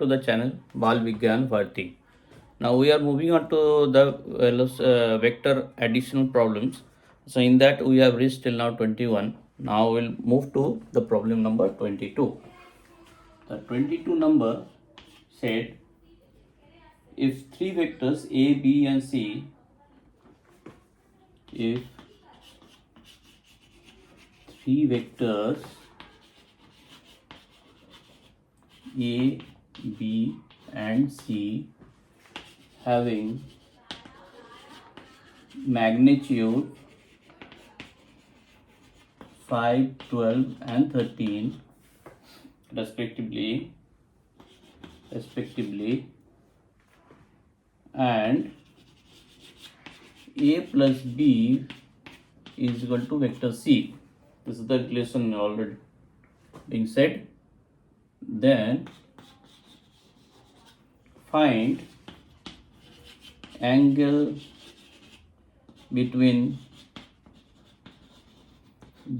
to the channel Bal Vigyan Bharti. Now we are moving on to the vector additional problems. So in that we have reached till now 21. Now we'll move to the problem number 22. The 22 number said if three vectors A, B and C, if three vectors A, B and C having magnitude 5, 12 and 13 respectively, and A plus B is equal to vector C. This is the relation already being said. Then find angle between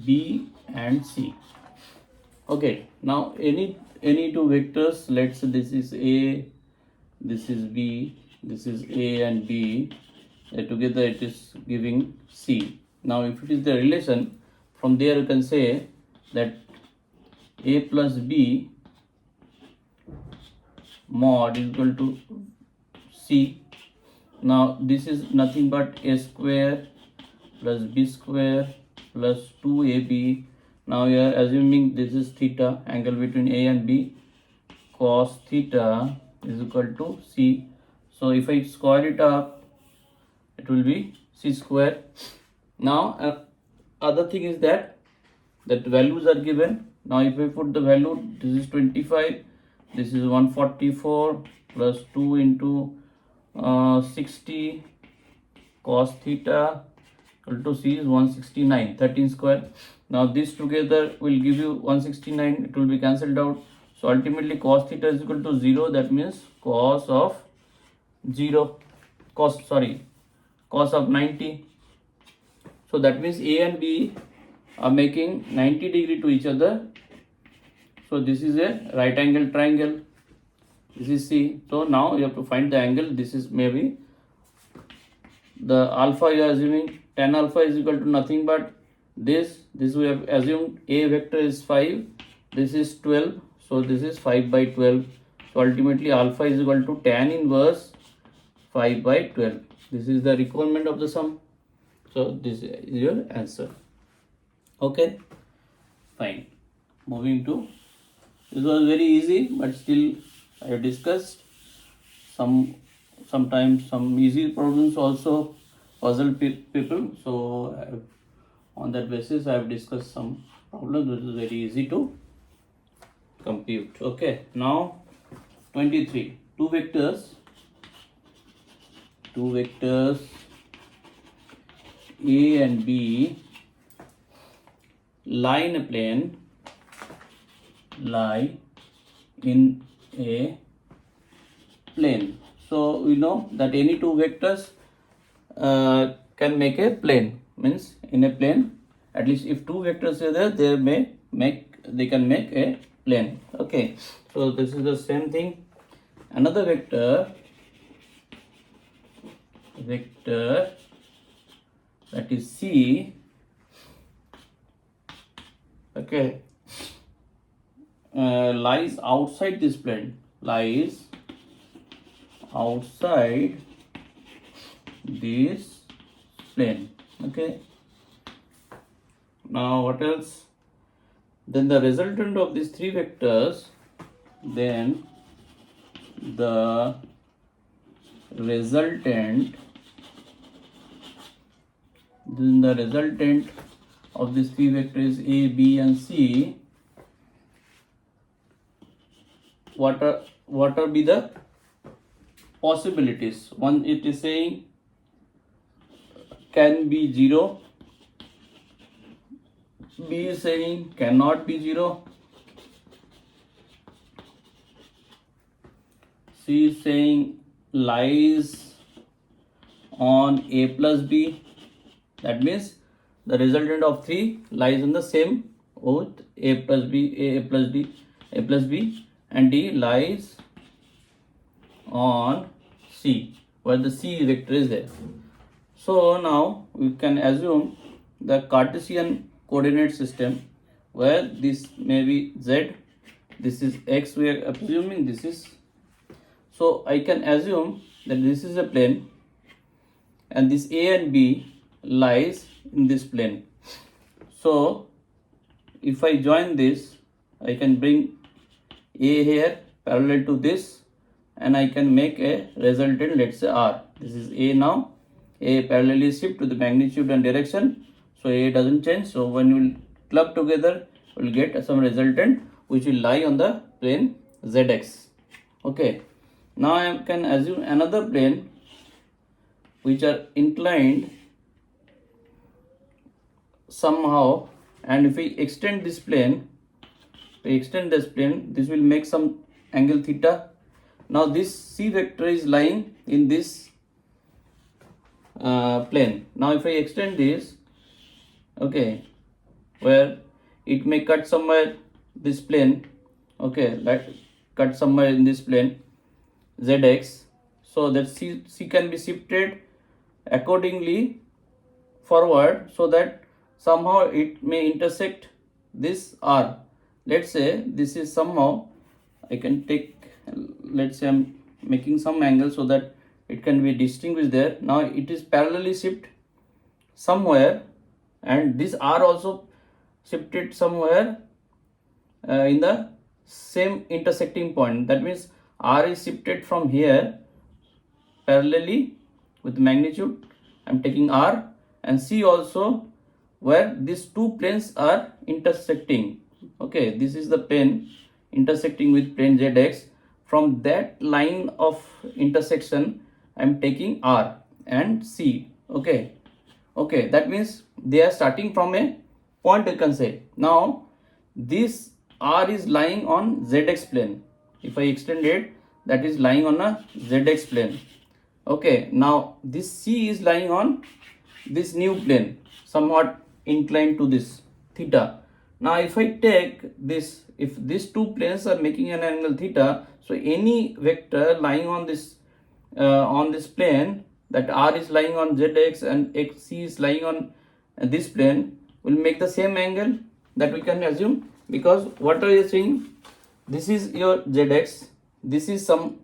B and C. Okay, now any two vectors, let's say this is A, this is B, this is A and B, together it is giving C. Now if it is the relation, from there you can say that A plus B mod is equal to C. Now this is nothing but A square plus B square plus 2AB. Now we are assuming this is theta, angle between A and B, cos theta is equal to C. So if I square it up, it will be C square. Now other thing is that values are given. Now if I put the value, this is 25, this is 144 plus 2 into 60 cos theta equal to C is 169, 13 square. Now this together will give you 169, it will be cancelled out. So ultimately cos theta is equal to 0, that means cos of 90. So that means A and B are making 90 degree to each other. So this is a right angle triangle. This is C. So now you have to find the angle. This is maybe the alpha you are assuming. Tan alpha is equal to nothing but this we have assumed A vector is 5, this is 12, so this is 5 by 12. So ultimately alpha is equal to tan inverse 5 by 12. This is the requirement of the sum. So this is your answer. Okay, fine. Moving to, this was very easy, but still I have discussed sometimes some easy problems also puzzle people. So on that basis I have discussed some problems which is very easy to compute. Okay, now 23, two vectors A and B lie in a plane, So we know that any two vectors can make a plane. Means in a plane, at least if two vectors are there, they can make a plane. Okay, so this is the same thing. Another vector that is C. Okay, lies outside this plane. Okay, now what else? Then the resultant of these three vectors, the resultant of these three vectors A, B and C, what are be the possibilities? One, it is saying can be 0, B is saying cannot be 0, C is saying lies on A plus B. That means the resultant of 3 lies on the same with A plus B, and D lies on C, where the C vector is there. So now we can assume the Cartesian coordinate system where this may be Z, this is X, we are assuming this is. So I can assume that this is a plane and this A and B lies in this plane. So if I join this, I can bring A here parallel to this and I can make a resultant, let's say R. This is A now. A parallelly shift to the magnitude and direction. So A doesn't change. So when you will club together, we will get some resultant which will lie on the plane ZX. Okay. Now I can assume another plane which are inclined somehow, and if we extend this plane, this will make some angle theta. Now this C vector is lying in this plane. Now if I extend this, okay, where it may cut somewhere this plane, okay, like cut somewhere in this plane ZX, so that C can be shifted accordingly forward so that somehow it may intersect this R. Let's say this is somehow, I can take, let's say I'm making some angle so that it can be distinguished there. Now it is parallelly shift somewhere and this R also shifted somewhere in the same intersecting point. That means R is shifted from here parallelly with magnitude. I'm taking R, and C also where these two planes are intersecting. Okay, this is the plane intersecting with plane ZX. From that line of intersection, I'm taking R and C. Okay, that means they are starting from a point, you can say. Now this R is lying on ZX plane. If I extend it, that is lying on a ZX plane. Okay, now this C is lying on this new plane, somewhat inclined to this theta. Now if I take this, if these two planes are making an angle theta, so any vector lying on this plane, that R is lying on ZX and XC is lying on this plane, will make the same angle, that we can assume, because what are you saying? This is your ZX, this is some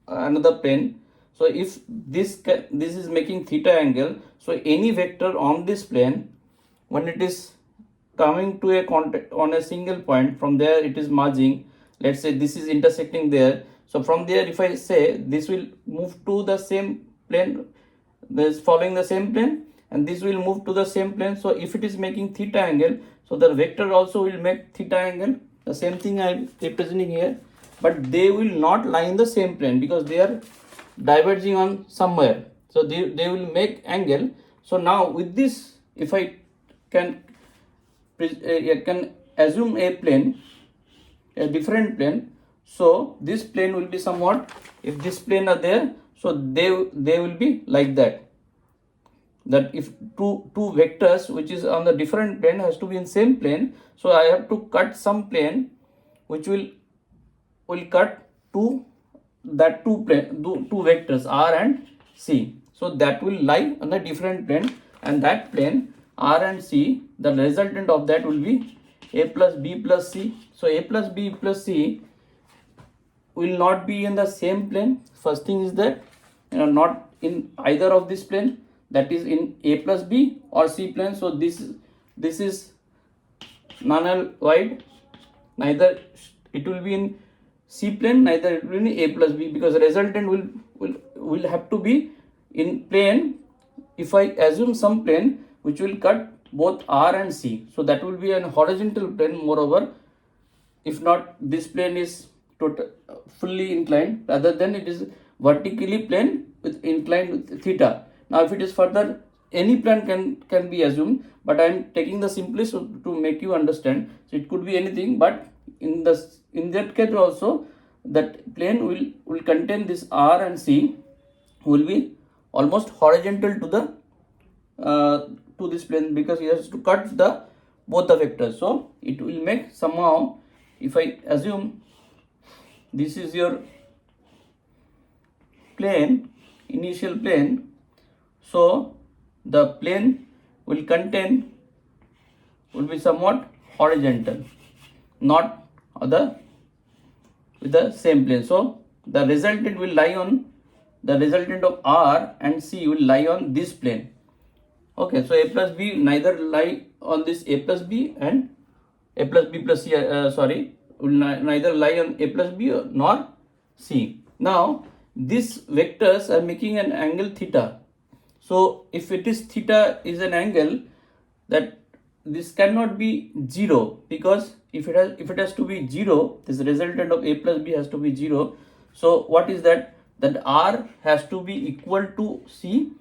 another plane. So if this is making theta angle, so any vector on this plane, when it is coming to a contact on a single point, from there it is merging, let's say this is intersecting there, so from there if I say this will move to the same plane, this following the same plane, and this will move to the same plane. So if it is making theta angle, so the vector also will make theta angle. The same thing I am representing here, but they will not lie in the same plane because they are diverging on somewhere, so they will make angle. So now with this, if I can assume a plane, a different plane, so this plane will be somewhat, if this plane are there, so they will be like that if two vectors which is on the different plane has to be in same plane, so I have to cut some plane which will cut to that two vectors R and C, so that will lie on a different plane, and that plane R and C, the resultant of that will be A plus B plus C. So A plus B plus C will not be in the same plane. First thing is that not in either of this plane, that is in A plus B or C plane. So this is null void, neither it will be in C plane, neither it will be in A plus B, because the resultant will have to be in plane. If I assume some plane which will cut both R and C, so that will be an horizontal plane. Moreover, if not, this plane is fully inclined, rather than it is vertically plane with inclined with theta. Now if it is further, any plane can be assumed, but I am taking the simplest to make you understand. So it could be anything, but in that case also, that plane will contain this R and C, will be almost horizontal to the to this plane, because he has to cut both the vectors. So it will make somehow, if I assume this is your plane, initial plane, so the plane will be somewhat horizontal, not other with the same plane. So the resultant will lie on, the resultant of R and C will lie on this plane. Okay, so A plus B neither lie on this A plus B and A plus B plus C, will neither lie on A plus B nor C. Now these vectors are making an angle theta. So if it is theta is an angle, that this cannot be 0, because if it has to be 0, this resultant of A plus B has to be 0. So what is that? That R has to be equal to C,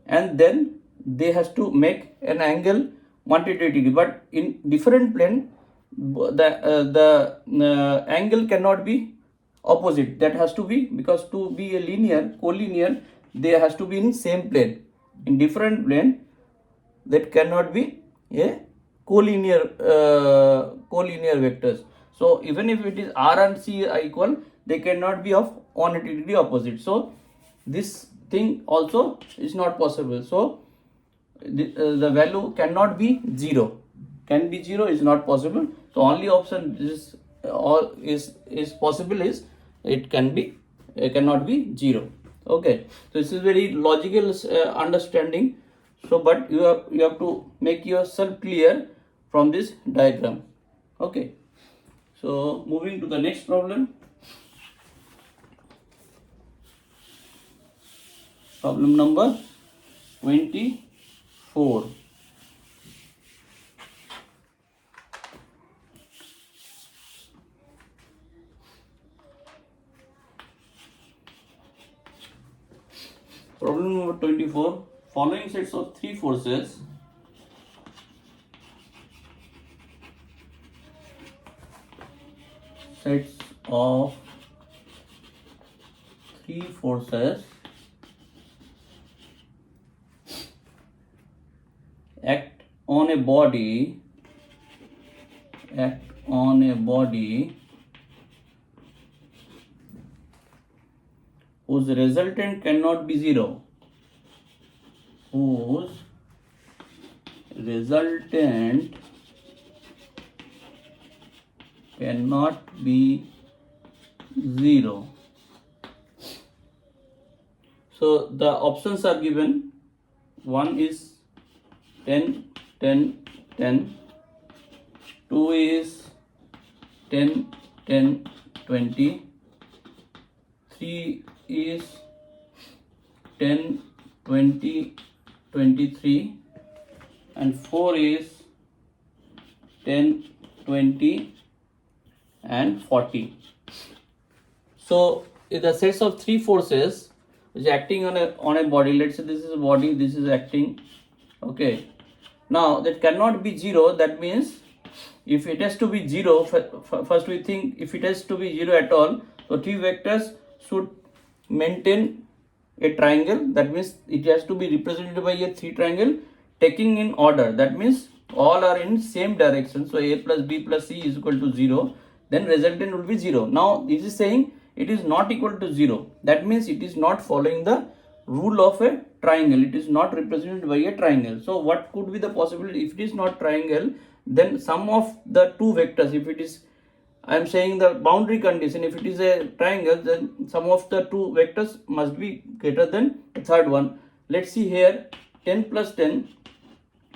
and then they has to make an angle 180 degree. But in different plane, the angle cannot be opposite. That has to be, because to be a linear, collinear, they has to be in same plane. In different plane, that cannot be a collinear vectors. So even if it is R and C are equal, they cannot be of 180 degree opposite. So this thing also is not possible. So the value cannot be 0. Can be 0 is not possible. So only option is possible is it cannot be 0. Okay, so this is very logical understanding. So but you have to make yourself clear from this diagram. Okay, so moving to the next problem. Problem number 24. Problem number 24. Following sets of three forces act on a body whose resultant cannot be 0. Whose resultant cannot be 0. So the options are given. One is 10, 10, 10. 2 is 10, 10, 20. 3 is 10, 20, 23, and 4 is 10, 20, and 40. So in the sets of three forces which are acting on a body, let's say this is a body, this is acting. Okay, now that cannot be 0. That means if it has to be 0, first we think if it has to be 0 at all, so three vectors should maintain a triangle. That means it has to be represented by a three triangle taking in order. That means all are in same direction. So A plus B plus C is equal to 0. Then resultant will be 0. Now this is saying it is not equal to 0. That means it is not following the rule of a triangle. It is not represented by a triangle. So what could be the possibility? If it is not triangle, then sum of the two vectors, if it is, I am saying the boundary condition, if it is a triangle, then sum of the two vectors must be greater than the third one. Let's see here, 10 plus 10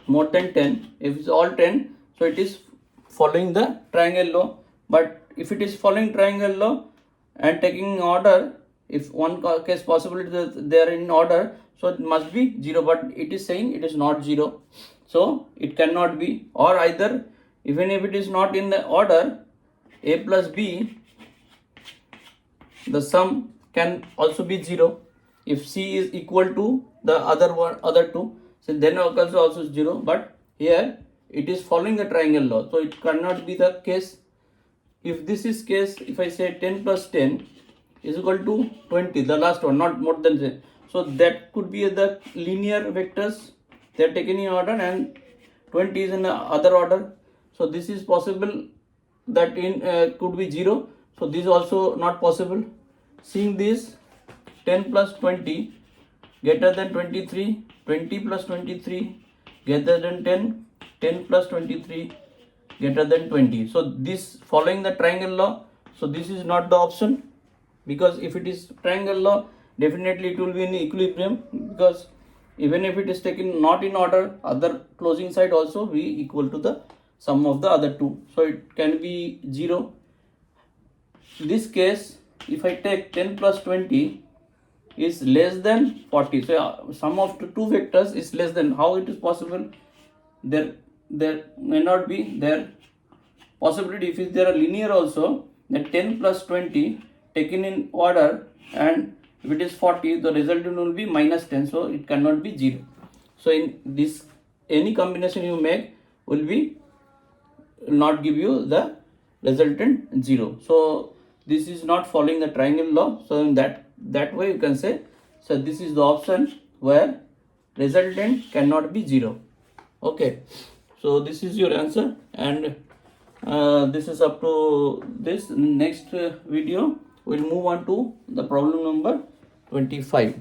more than 10. If it's all 10, so it is following the triangle law. But if it is following triangle law and taking order, if one case possibility that they are in order, so it must be 0. But it is saying it is not 0, so it cannot be. Or either, even if it is not in the order, A plus B, the sum can also be 0. If C is equal to the other two, so then also 0. But here it is following the triangle law, so it cannot be the case. If this is case, if I say 10 plus 10 is equal to 20, the last one, not more than 10. So that could be the linear vectors, they are taken in order, and 20 is in the other order. So this is possible that in could be 0. So this is also not possible. Seeing this, 10 plus 20 greater than 23, 20 plus 23 greater than 10, 10 plus 23 greater than 20. So this following the triangle law, so this is not the option, because if it is triangle law, definitely it will be in equilibrium, because even if it is taken not in order, other closing side also be equal to the sum of the other two, so it can be 0. This case, if I take 10 plus 20 is less than 40, so sum of the two vectors is less than. How it is possible? There may not be there possibility. If there are linear also, that 10 plus 20 taken in order, and if it is 40, the resultant will be minus 10, so it cannot be 0. So in this, any combination you make will not give you the resultant 0. So this is not following the triangle law. So in that way you can say, so this is the option where resultant cannot be 0. Okay, so this is your answer, and this is up to this. Next video we'll move on to the problem number 25.